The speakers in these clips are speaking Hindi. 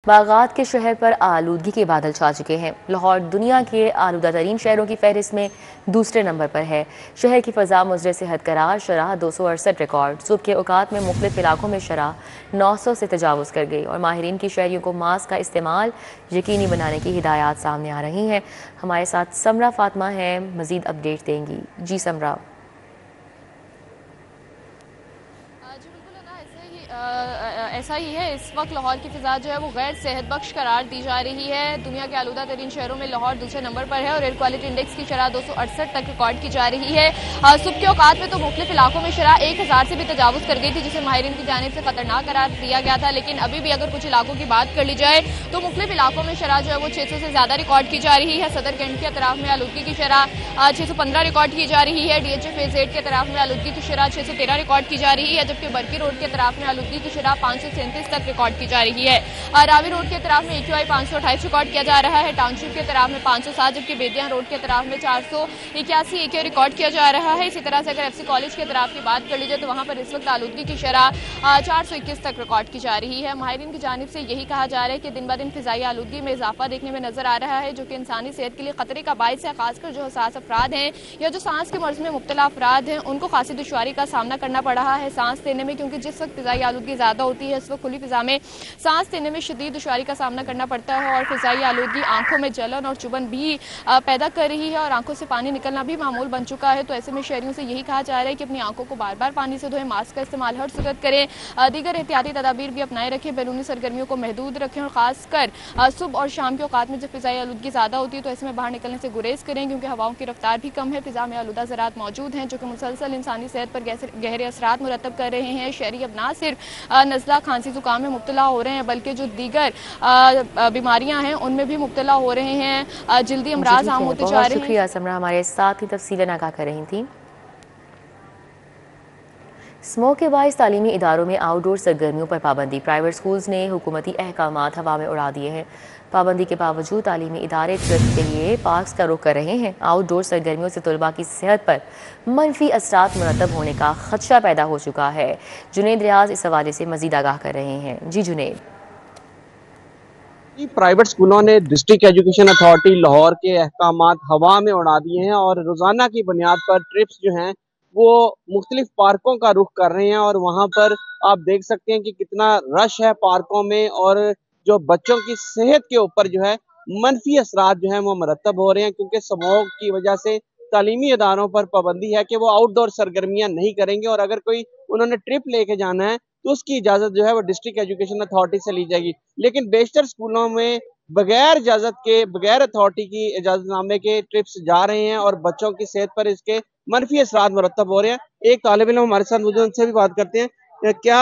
बागात के शहर पर आलूदगी के बादल छा चुके हैं। लाहौर दुनिया के आलूदा तरीन शहरों की फहरिस्त में दूसरे नंबर पर है। शहर की फ़ज़ा मुज़र सेहत करार, शरह 268 रिकॉर्ड। सुबह के औकात में मुख्तलिफ इलाकों में शरह 900 से तजावुज़ कर गई और माहिरीन की शहरियों को मास्क का इस्तेमाल यकीनी बनाने की हिदायत सामने आ रही हैं। हमारे साथ समरा फातिमा हैं, मज़ीद अपडेट देंगी। जी समरा। ऐसा ही है। इस वक्त लाहौर की फ़िज़ा जो है वो गैर सेहत बख्श करार दी जा रही है। दुनिया के आलूदा तरीन शहरों में लाहौर दूसरे नंबर पर है और एयर क्वालिटी इंडेक्स की शरह 268 तक रिकॉर्ड की जा रही है। सुबह के औकात में तो मुख्तलिफ इलाकों में शरह 1000 से भी तजावुज़ कर गई थी, जिसे माहिरीन की जानिब से खतरनाक करार दिया गया था। लेकिन अभी भी अगर कुछ इलाकों की बात कर ली जाए तो मुख्तलिफ इलाकों में शरह जो है वो 600 से ज़्यादा रिकॉर्ड की जा रही है। सदर कैंट के अतराफ में आलूदगी की शरह 615 रिकॉर्ड की जा रही है। DHA फेज 8 के अतराफ में आलूदगी की शरह 613 रिकॉर्ड की जा रही है, जबकि बरकी रोड के अतराफ में आलूदगी की शरह 537 तक रिकॉर्ड की जा रही है। रावी रोड के तरफ में AQI 528 रिकॉर्ड किया जा रहा है। टाउनशिप के तरफ में 507, जबकि बेदिया रोड के तरफ में 481 AQI रिकॉर्ड किया जा रहा है। इसी तरह से अगर FC कॉलेज के तरफ की बात कर ली जाए तो वहां पर इस वक्त आलूदगी की शरह 421 तक रिकॉर्ड की जा रही है। माहिरीन की जानिब से यही कहा जा रहा है कि दिन ब दिन फिजाई आलूदगी में इजाफा देखने में नजर आ रहा है, जो कि इंसानी सेहत के लिए खतरे का बायस है। खासकर जो हसास अफराद हैं या जो सांस के मर्ज में मुब्तला अफराद हैं, उनको खासी दुश्वारी का सामना करना पड़ रहा है सांस लेने में, क्योंकि जिस वक्त फिजाई आलूदगी ज्यादा होती है इस वक्त खुली फिजा में सांस लेने में शदीद दुश्वारी का सामना करना पड़ता है। और फिजाई आलूदगी आंखों में जलन और चुभन भी पैदा कर रही है और आंखों से पानी निकलना भी मामूल बन चुका है। तो ऐसे में शहरियों से यही कहा जा रहा है कि अपनी आंखों को बार बार पानी से धोएं, मास्क का इस्तेमाल हर सूरत करें, दीगर एहतियाती तदाबीर भी अपनाए रखें, बैरूनी सरगर्मियों को महदूद रखें और खासकर सुबह और शाम के औकात में जब फिजाई आलूदगी ज़्यादा होती है तो ऐसे में बाहर निकलने से गुरेज करें, क्योंकि हवाओं की रफ्तार भी कम है। फिजा में आलूदा ज़रात मौजूद हैं जो कि मुसलसल इंसानी सेहत पर गहरे असरात मुरतब कर रहे हैं। शहरी अब ना सिर्फ नज़ला खांसी जुकाम में मुब्तला हो रहे हैं बल्कि जो दीगर बीमारियां हैं उनमें भी मुब्तला हो रहे हैं, जल्दी अमराज आम होते जा रहे हैं। शुक्रिया समरा, हमारे साथ ही तफसीलन आगाह कर रही थी। स्मोक के बाइस तालीमी इदारों में आउटडोर सरगर्मियों पर पाबंदी। प्राइवेट स्कूल्स ने हुकूमती अहकामात हवा में उड़ा दिए हैं। पाबंदी के बावजूद तालीमी इदारे ट्रिप के लिए पार्क्स का रुख कर रहे हैं। आउटडोर सरगर्मियों से तलबा की सेहत पर मनफी असरात मुरतब होने का खदशा पैदा हो चुका है। जुनेद रियाज इस हवाले से मजीद आगाह कर रहे हैं। जी जुनेद। प्राइवेट स्कूलों ने डिस्ट्रिक्ट एजुकेशन अथॉरिटी लाहौर के अहकामात हवा में उड़ा दिए हैं और रोजाना की बुनियाद पर ट्रिप्स जो हैं वो मुख्तलिफ पार्कों का रुख कर रहे हैं और वहां पर आप देख सकते हैं कि कितना रश है पार्कों में और जो बच्चों की सेहत के ऊपर जो है मनफी असरात जो है वो मरतब हो रहे हैं, क्योंकि स्मोक की वजह से तालीमी इदारों पर पाबंदी है कि वो आउटडोर सरगर्मियां नहीं करेंगे और अगर कोई उन्होंने ट्रिप लेके जाना है तो उसकी इजाजत जो है वो डिस्ट्रिक्ट एजुकेशन अथॉरिटी से ली जाएगी। लेकिन बेशतर स्कूलों में बगैर इजाजत के, बगैर अथॉरिटी की इजाजतनामे के ट्रिप्स जा रहे हैं और बच्चों की सेहत पर इसके मनफी असरात मुरतब हो रहे हैं। एक तालिब इल्म हमारे साथ मौजूद, उनसे भी बात करते हैं। क्या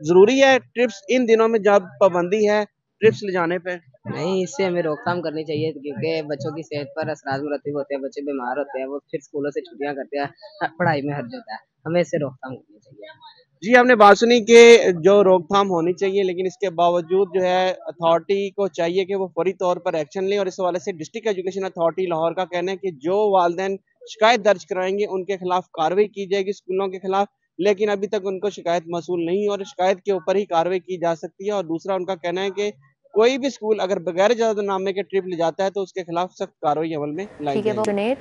जरूरी है ट्रिप्स इन दिनों में जब पाबंदी है ट्रिप्स ले जाने पे? नहीं, इससे हमें रोकथाम करनी चाहिए, क्योंकि बच्चों की सेहत पर असरात मुरतब होते हैं, बच्चे बीमार होते हैं, वो फिर स्कूलों से छुट्टियां करते हैं, पढ़ाई में हर्ज होता है। हमें इससे रोकथाम करनी चाहिए। जी, आपने बात सुनी कि जो रोकथाम होनी चाहिए, लेकिन इसके बावजूद जो है अथॉरिटी को चाहिए कि वो फौरी तौर पर एक्शन ले और इस हवाले से डिस्ट्रिक्ट एजुकेशन अथॉरिटी लाहौर का कहना है कि जो वालिदैन शिकायत दर्ज कराएंगे उनके खिलाफ कार्रवाई की जाएगी स्कूलों के खिलाफ, लेकिन अभी तक उनको शिकायत मौसूल नहीं और शिकायत के ऊपर ही कार्रवाई की जा सकती है। और दूसरा उनका कहना है कि कोई भी स्कूल अगर बगैर इजाजतनामे के ट्रिप ले जाता है तो उसके खिलाफ सख्त कार्रवाई अमल में लाई जाएगी।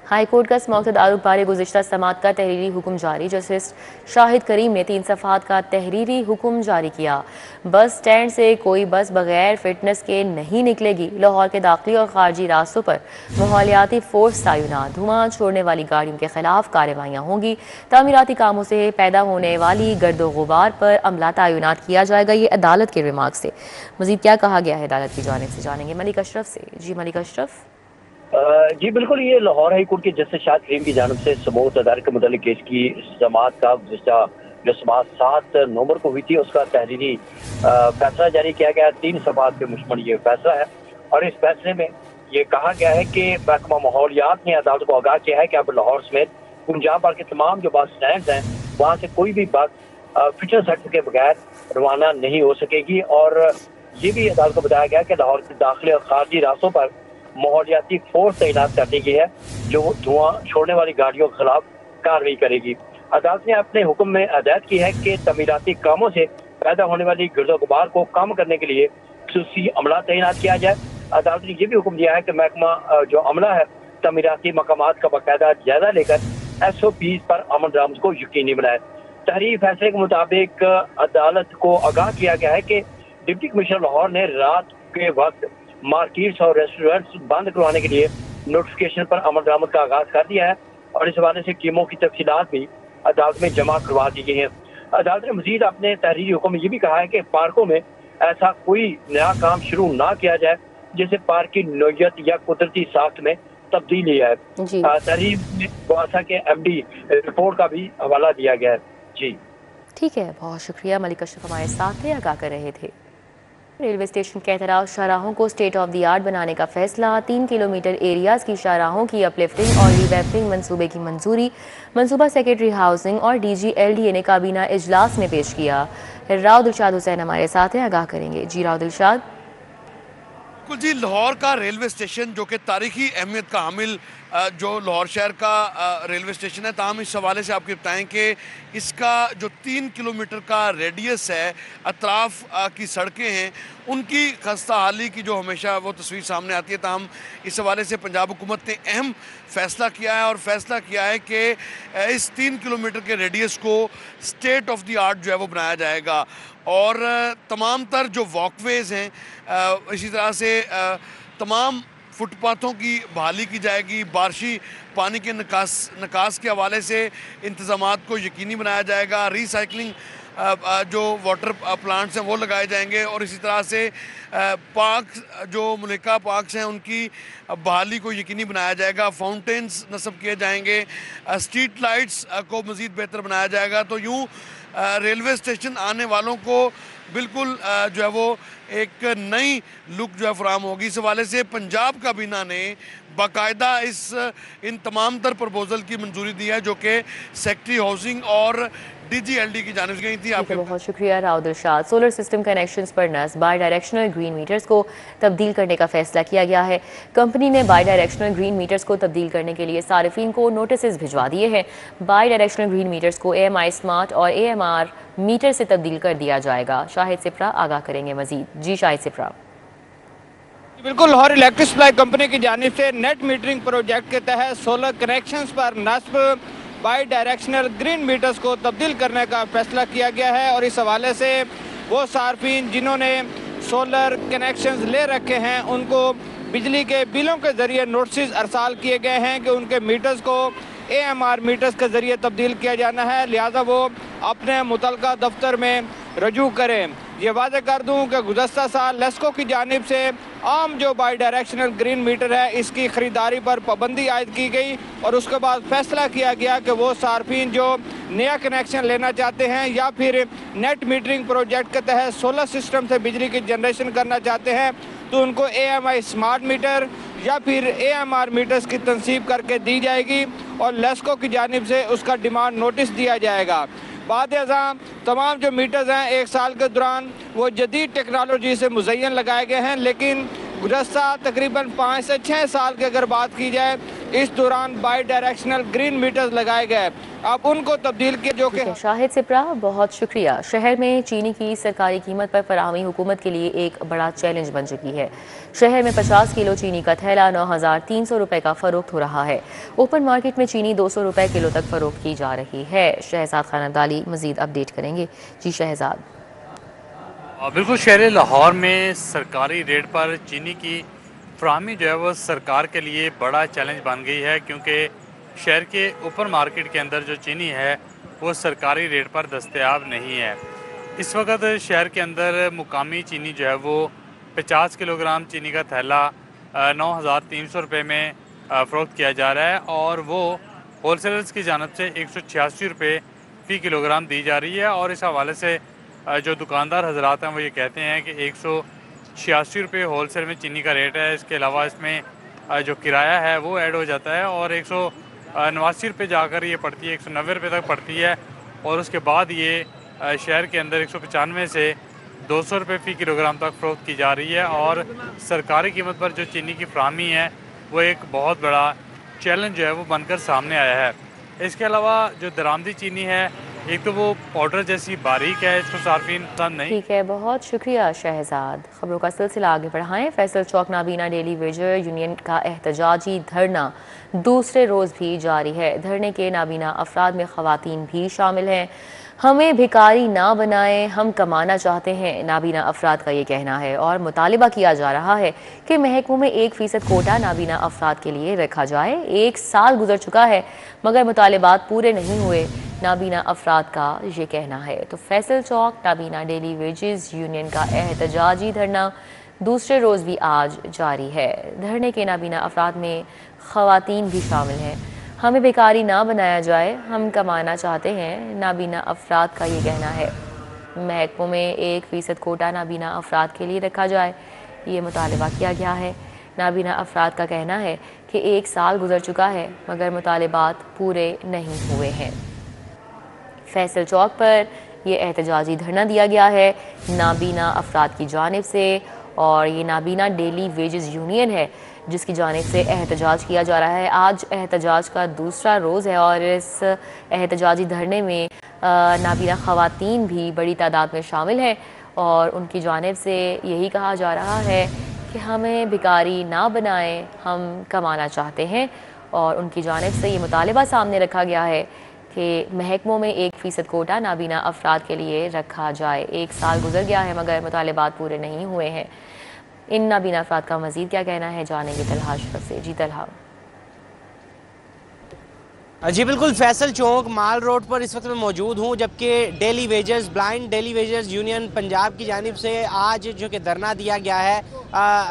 हाई कोर्ट का स्मोक तदारुक बारे गुज़िश्ता समात का तहरीरी हुक्म जारी। जस्टिस शाहिद करीम ने 3 सफ़हात का तहरीरी हुक्म जारी किया। बस स्टैंड से कोई बस बगैर फिटनेस के नहीं निकलेगी। लाहौर के दाखिली और खारजी रास्तों पर माहौलियाती फोर्स तैनात। धुआं छोड़ने वाली गाड़ियों के खिलाफ कार्रवाइयाँ होंगी। तामीराती कामों से पैदा होने वाली गर्दो गुबार पर अमला तैनात किया जाएगा। ये अदालत के रिमार्क से। मज़ीद क्या कहा गया है अदालत की जानिब से, जानेंगे मलिक अशरफ से। जी मलिक अशरफ। जी बिल्कुल, ये लाहौर हाई कोर्ट के जस्टिस शाहिद करीम की जानिब से सबूत तदारक के मुतालिक केस की समाअत का जो समाअत 7 नवंबर को हुई थी उसका तहरीरी फैसला जारी किया गया। 3 सफ़हात पे मुश्तमिल ये फैसला है और इस फैसले में ये कहा गया है कि महकमा माहौलियात ने अदालत को आगाह किया है कि अब लाहौर समेत पंजाब भर के तमाम जो बस स्टैंड हैं वहाँ से कोई भी बस फिटनेस सर्टिफिकेट के बगैर रवाना नहीं हो सकेगी। और ये भी अदालत को बताया गया कि लाहौर के दाखिली और खारजी रास्तों पर माहौलियाती फोर्स तैनात कर दी गई है जो धुआं छोड़ने वाली गाड़ियों के खिलाफ कार्रवाई करेगी। अदालत ने अपने हुक्म में हदायत की है कि तमीराती कामों से पैदा होने वाली गिरदोगुबार को कम करने के लिए खसूसी अमला तैनात किया जाए। अदालत ने यह भी हुक्म दिया है कि महकमा जो अमला है तमीराती मकामात का बाकायदा जायजा लेकर SOPs पर अमल दरामद को यकीनी बनाए। तहरीर फैसले के मुताबिक अदालत को आगाह किया गया है कि डिप्टी कमिश्नर लाहौर ने रात के वक्त मार्केट्स और रेस्टोरेंट्स बंद करवाने के लिए नोटिफिकेशन पर अमल दरामद का आगाज कर दिया है और इस हवाले से टीमों की तफसीलात भी अदालत में जमा करवा दी गई हैं। अदालत ने मजीद अपने तहरीरी हुक्म में ये भी कहा है कि पार्कों में ऐसा कोई नया काम शुरू ना किया जाए जिससे पार्क की नोयत या कुदरती साख्त में तब्दीली है। तहरीर में वासा के MD रिपोर्ट का भी हवाला दिया गया है। जी ठीक है, बहुत शुक्रिया। मलिक अशरफ हमारे साथ थे, आगाह कर रहे थे। रेलवे स्टेशन के एतराफ़ शाहराहों को स्टेट ऑफ द आर्ट बनाने का फैसला। 3 किलोमीटर एरियाज़ की शाहराहों की अपलिफ्टिंग और रिवैम्पिंग मंसूबे की मंजूरी मंसूबा सेक्रेटरी हाउसिंग और DG LDA ने काबीना इजलास में पेश किया। राव दिलशाद हुसैन हमारे साथ हैं, आगाह करेंगे। जी राव दिलशाद। बिल्कुल जी, लाहौर का रेलवे स्टेशन जो कि तारीखी अहमियत का हामिल जो लाहौर शहर का रेलवे स्टेशन है, ताहम इस हवाले से आपको बताएं कि इसका जो 3 किलोमीटर का रेडियस है, अतराफ़ की सड़कें हैं, उनकी खस्ता हाली की जो हमेशा वो तस्वीर सामने आती है। ताहम इस हवाले से पंजाब हुकूमत ने अहम फैसला किया है और फैसला किया है कि इस 3 किलोमीटर के रेडियस को स्टेट ऑफ द आर्ट जो है वो बनाया जाएगा और तमाम तर जो वॉकवेज़ हैं, इसी तरह से तमाम फुटपाथों की बहाली की जाएगी। बारिशी पानी के निकास के हवाले से इंतज़ामात को यकीनी बनाया जाएगा। रिसाइकलिंग जो वाटर प्लांट्स हैं वो लगाए जाएंगे और इसी तरह से पार्क जो मुलिका पार्क्स हैं उनकी बहाली को यकीनी बनाया जाएगा। फाउंटेन्स नस्ब किए जाएंगे, स्ट्रीट लाइट्स को मज़ीद बेहतर बनाया जाएगा। तो यूँ रेलवे स्टेशन आने वालों को बिल्कुल जो है वो एक नई लुक जो है फराहम होगी। इस हवाले से पंजाब काबीना ने बाकायदा इन तमाम तर प्रपोजल की मंजूरी दी है जो कि सेक्रेटरी हाउसिंग और DG LD की जानिब से गई थी। आपके बहुत शुक्रिया Rao Dilshad. Solar system connections पर नस्ब बाई डायरेक्शनल ग्रीन मीटर्स को तब्दील करने का फैसला किया गया है। कंपनी ने बाई डायरेक्शनल ग्रीन मीटर्स को तब्दील करने के लिए सारिफिन को नोटिस भिजवा दिए हैं। बाई डायरेक्शनल ग्रीन मीटर्स को AMI स्मार्ट और AMR मीटर से तब्दील कर दिया जाएगा। शाहिद सिप्रा आगाह करेंगे मजीद। जी शाहिद सिप्रा। बिल्कुल, लाहौर इलेक्ट्रिक सप्लाई कंपनी की जानिब से नेट मीटरिंग प्रोजेक्ट के तहत सोलर कनेक्शंस पर नस्ब बाई डायरेक्शनल ग्रीन मीटर्स को तब्दील करने का फैसला किया गया है और इस हवाले से वो सार्फिन जिन्होंने सोलर कनेक्शंस ले रखे हैं उनको बिजली के बिलों के ज़रिए नोटिस अरसाल किए गए हैं कि उनके मीटर्स को AMR मीटर्स के ज़रिए तब्दील किया जाना है, लिहाजा वो अपने मुतलका दफ्तर में रजू करें। ये वादे कर दूं कि गुज़श्ता साल लेस्को की जानिब से आम जो बाई डायरेक्शनल ग्रीन मीटर है इसकी ख़रीदारी पर पाबंदी आयद की गई और उसके बाद फैसला किया गया कि वो सार्फिन जो नया कनेक्शन लेना चाहते हैं या फिर नेट मीटरिंग प्रोजेक्ट के तहत सोलर सिस्टम से बिजली की जनरेशन करना चाहते हैं तो उनको AMI स्मार्ट मीटर या फिर AMR मीटर्स की तनसीब करके दी जाएगी और लेस्को की जानिब से उसका डिमांड नोटिस दिया जाएगा। बाद तमाम जो मीटर्स हैं 1 साल के दौरान वो जदीद टेक्नोलॉजी से मुज़य्यन लगाए गए हैं, लेकिन गुज़श्ता तकरीबन 5 से 6 साल की अगर बात की जाए इस दौरान बाई डायरेक्शनल ग्रीन मीटर्स लगाए गए, अब उनको तब्दील किया जो कि शाहिद सिप्रा बहुत शुक्रिया। शहर में चीनी की सरकारी कीमत पर फराहमी हुकूमत के लिए एक बड़ा चैलेंज बन चुकी है। शहर में 50 किलो चीनी का थैला 9,300 रुपये का फ़रोख्त हो रहा है। ओपन मार्केट में चीनी 200 रुपये किलो तक फ़रोख्त की जा रही है। शहजाद खान अब्दाली मज़ीद अपडेट करेंगे। जी शहजाद। बिल्कुल, शहर लाहौर में सरकारी रेट पर चीनी की फराहमी जो है वो सरकार के लिए बड़ा चैलेंज बन गई है, क्योंकि शहर के ओपन मार्केट के अंदर जो चीनी है वो सरकारी रेट पर दस्तयाब नहीं है। इस वक्त शहर के अंदर मुकामी चीनी जो है वो 50 किलोग्राम चीनी का थैला 9,300 रुपये में फ़रोख्त किया जा रहा है और वो होलसेलर्स की जानब से 186 रुपये फ़ी किलोग्राम दी जा रही है। और इस हवाले से जो दुकानदार हजरात हैं वो ये कहते हैं कि 186 रुपये होलसेल में चीनी का रेट है। इसके अलावा इसमें जो किराया है वो ऐड हो जाता है और 189 रुपये जाकर ये पड़ती है, 190 रुपये तक पड़ती है और उसके बाद ये शहर के अंदर 195 से 200 रुपये फ़ी किलोग्राम तक फ़रोख्त की जा रही है। और सरकारी कीमत पर जो चीनी की फराहमी है वो एक बहुत बड़ा चैलेंज जो है वो बनकर सामने आया है। इसके अलावा जो दरामदी चीनी है एक तो वो पाउडर जैसी बारीक है, इसको सार्फिन पसंद नहीं। ठीक है, बहुत शुक्रिया शहजाद। खबरों का सिलसिला आगे बढ़ाएं। फैसल चौक नाबीना डेली वेजर यूनियन का एहतजाजी धरना दूसरे रोज़ भी जारी है। धरने के नाबीना अफराद में ख़वातीन भी शामिल हैं। हमें भिखारी ना बनाएं, हम कमाना चाहते हैं, नाबीना अफराद का ये कहना है। और मुतालिबा किया जा रहा है कि महकमे में 1% कोटा नाबीना अफराद के लिए रखा जाए। 1 साल गुजर चुका है मगर मुतालिबात पूरे नहीं हुए, नाबीना अफराद का ये कहना है। तो फैसल चौक नाबीना डेली वेजेस यूनियन का एहतजाजी धरना दूसरे रोज़ भी आज जारी है। धरने के नाबीना अफराद में ख़वातीन भी शामिल हैं। हमें बेकारी ना बनाया जाए, हम कमाना चाहते हैं, नाबीना अफराद का ये कहना है। महकमों में 1% कोटा नाबीना अफराद के लिए रखा जाए, ये मुतालिबा किया गया है। नाबीना अफराद का कहना है कि 1 साल गुजर चुका है मगर मुतालिबात पूरे नहीं हुए हैं। फैसल चौक पर यह एहतजाजी धरना दिया गया है नाबीना अफराद की जानिब से, और ये नाबीना डेली वेजेस यूनियन है जिसकी जानिब से एहतजाज किया जा रहा है। आज एहतजाज का दूसरा रोज़ है और इस एहतजाजी धरने में नाबीना ख़वातीन भी बड़ी तादाद में शामिल हैं और उनकी जानिब से यही कहा जा रहा है कि हमें भिखारी ना बनाएं, हम कमाना चाहते हैं। और उनकी जानिब से ये मुतालिबा सामने रखा गया है कि महकमों में 1% कोटा नाबीना अफराद के लिए रखा जाए। 1 साल गुजर गया है मगर मुतालिबात पूरे नहीं हुए हैं। इन नाबीना अफराद का मज़ीद क्या कहना है जानेंगे तलहा अशरफ से। जी तलहा। जी बिल्कुल, फैसल चौक माल रोड पर इस वक्त मैं मौजूद हूँ, जबकि daily wagers blind daily wagers union Punjab की जानिब से आज जो कि धरना दिया गया है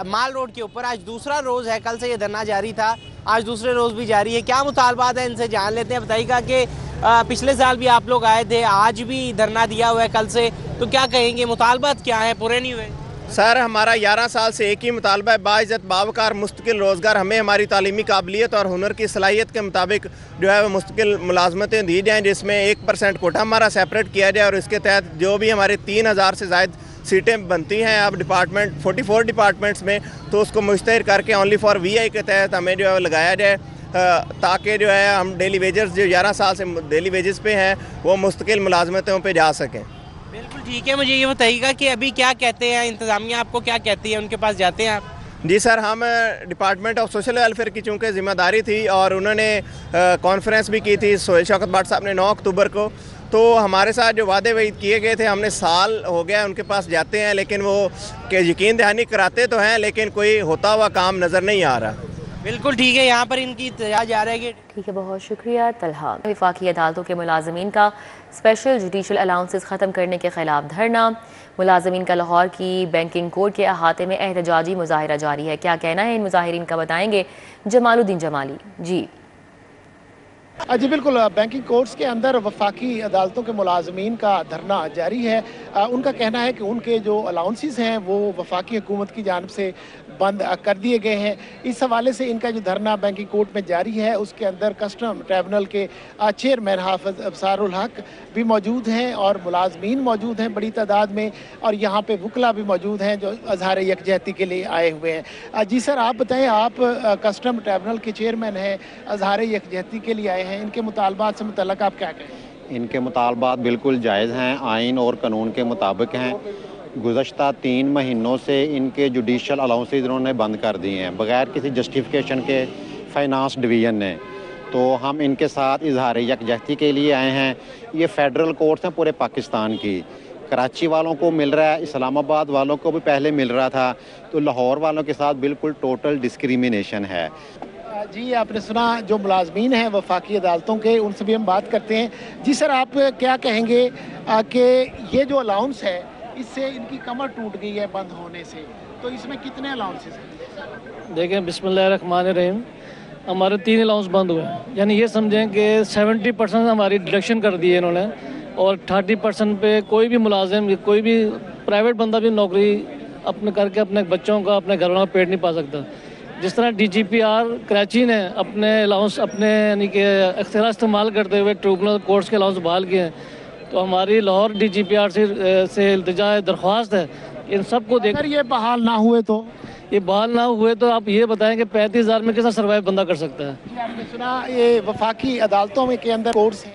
माल रोड के ऊपर। आज दूसरा रोज़ है, कल से ये धरना जारी था, आज दूसरे रोज़ भी जारी है। क्या मुतालबात है इनसे जान लेते हैं। बताइएगा कि पिछले साल भी आप लोग आए थे, आज भी धरना दिया हुआ है कल से, तो क्या कहेंगे, मुतालबात क्या है, पूरे नहीं हुए? सर, हमारा 11 साल से एक ही मुतालबा है, बाइज़्ज़त बावकार मुस्तकिल रोज़गार। हमें हमारी तालीमी काबिलियत और हुनर की सलाहियत के मुताबिक जो है वो मुस्तकिल मुलाजमतें दी जाएँ, जिसमें 1% कोटा हमारा सेपरेट किया जाए और इसके तहत जो भी हमारे 3000 से ज़ायद सीटें बनती हैं अब डिपार्टमेंट 44 डिपार्टमेंट्स में, तो उसको मुश्तहर करके ओनली फॉर VI के तहत हमें जो है लगाया जाए, ताकि जो है हम डेली वेजर्स जो 11 साल से डेली वेजेस पे हैं वो मुस्तकिल मुलाजमतों पे जा सकें। बिल्कुल ठीक है, मुझे ये बताइएगा कि अभी क्या कहते हैं इंतज़ामिया, आपको क्या कहती है, उनके पास जाते हैं आप? जी सर, हम डिपार्टमेंट ऑफ सोशल वेलफेयर की चूँकि ज़िम्मेदारी थी और उन्होंने कॉन्फ्रेंस भी की थी सोहेल शौकत भट्ट साहब ने 9 अक्टूबर को, तो हमारे साथ जो वादे वहीद किए गए थे, हमने साल हो गया उनके पास जाते हैं, लेकिन वो यकीन दहानी कराते तो हैं लेकिन कोई होता हुआ काम नज़र नहीं आ रहा। बिल्कुल ठीक है, यहाँ पर इनकी इत्तेजाज आ रहा है। ठीक है, बहुत शुक्रिया तलहा। वफाकी अदालतों के मुलाजमीन का स्पेशल जुडिशल अलाउंसेस ख़त्म करने के खिलाफ धरना। मुलाजमीन का लाहौर की बैंकिंग कोर्ट के अहाते में एहतजाजी मुजाहिरा जारी है। क्या कहना है इन मुजाहिरीन का बताएंगे जमालुद्दीन जमाली। जी बिल्कुल, बैंकिंग कोर्ट्स के अंदर वफाकी अदालतों के मुलाजमीन का धरना जारी है। उनका कहना है कि उनके जो अलाउंसेस हैं वो वफाकी हुकूमत की जानिब से बंद कर दिए गए हैं। इस हवाले से इनका जो धरना बैंकिंग कोर्ट में जारी है उसके अंदर कस्टम ट्रिब्यूनल के चेयरमैन हाफिज अबसारुल हक भी मौजूद हैं और मुलाजमीन मौजूद हैं बड़ी तादाद में, और यहाँ पे वकला भी मौजूद हैं जो अजहार यकजहती के लिए आए हुए हैं। जी सर, आप बताएं, आप कस्टम ट्रिब्यूनल के चेयरमैन हैं, अजहार यकजहती के लिए आए हैं, इनके मुतालबात से मुतल्लक आप क्या कहें? इनके मुतालबात बिल्कुल जायज़ हैं, आइन और कानून के मुताबिक हैं। गुज़श्ता 3 महीनों से इनके जुडिशल अलाउंसेस इन्होंने बंद कर दिए हैं बग़ैर किसी जस्टिफिकेशन के फाइनेंस डिवीज़न ने, तो हम इनके साथ इजहार यकजहती के लिए आए हैं। ये फेडरल कोर्ट्स हैं पूरे पाकिस्तान की, कराची वालों को मिल रहा है, इस्लामाबाद वालों को भी पहले मिल रहा था, तो लाहौर वालों के साथ बिल्कुल टोटल डिस्क्रिमिनेशन है। जी, आपने सुना जो मुलाजमीन हैं वफाकी अदालतों के, उनसे भी हम बात करते हैं। जी सर, आप क्या कहेंगे कि ये जो अलाउंस है इससे इनकी कमर टूट गई है बंद होने से, तो इसमें कितने अलाउंसेस हैं? देखें, बिस्मिल्लाहिर्रहमानिर्रहीम, हमारे 3 अलाउंस बंद हुए, यानी ये समझें कि 70% हमारी डिडक्शन कर दी है इन्होंने, और 30% पे कोई भी मुलाजिम, कोई भी प्राइवेट बंदा भी नौकरी अपने करके अपने बच्चों का, अपने घर वालों का पेट नहीं पा सकता। जिस तरह DGPR कराची ने अपने अलाउंस अपने यानी कि अख्तियार इस्तेमाल करते हुए ट्रिब्यूनल कोर्ट्स के अलाउंस बहाल किए हैं, तो हमारी लाहौर DGPR से इल्तिजा दरख्वास्त है इन सबको देख। अगर ये बहाल ना हुए तो ये बहाल ना हुए तो आप ये बताएं कि 35,000 में कैसा सर्वाइव बंदा कर सकता है? आपने सुना ये वफाकी अदालतों में के अंदर कोर्ट्स हैं।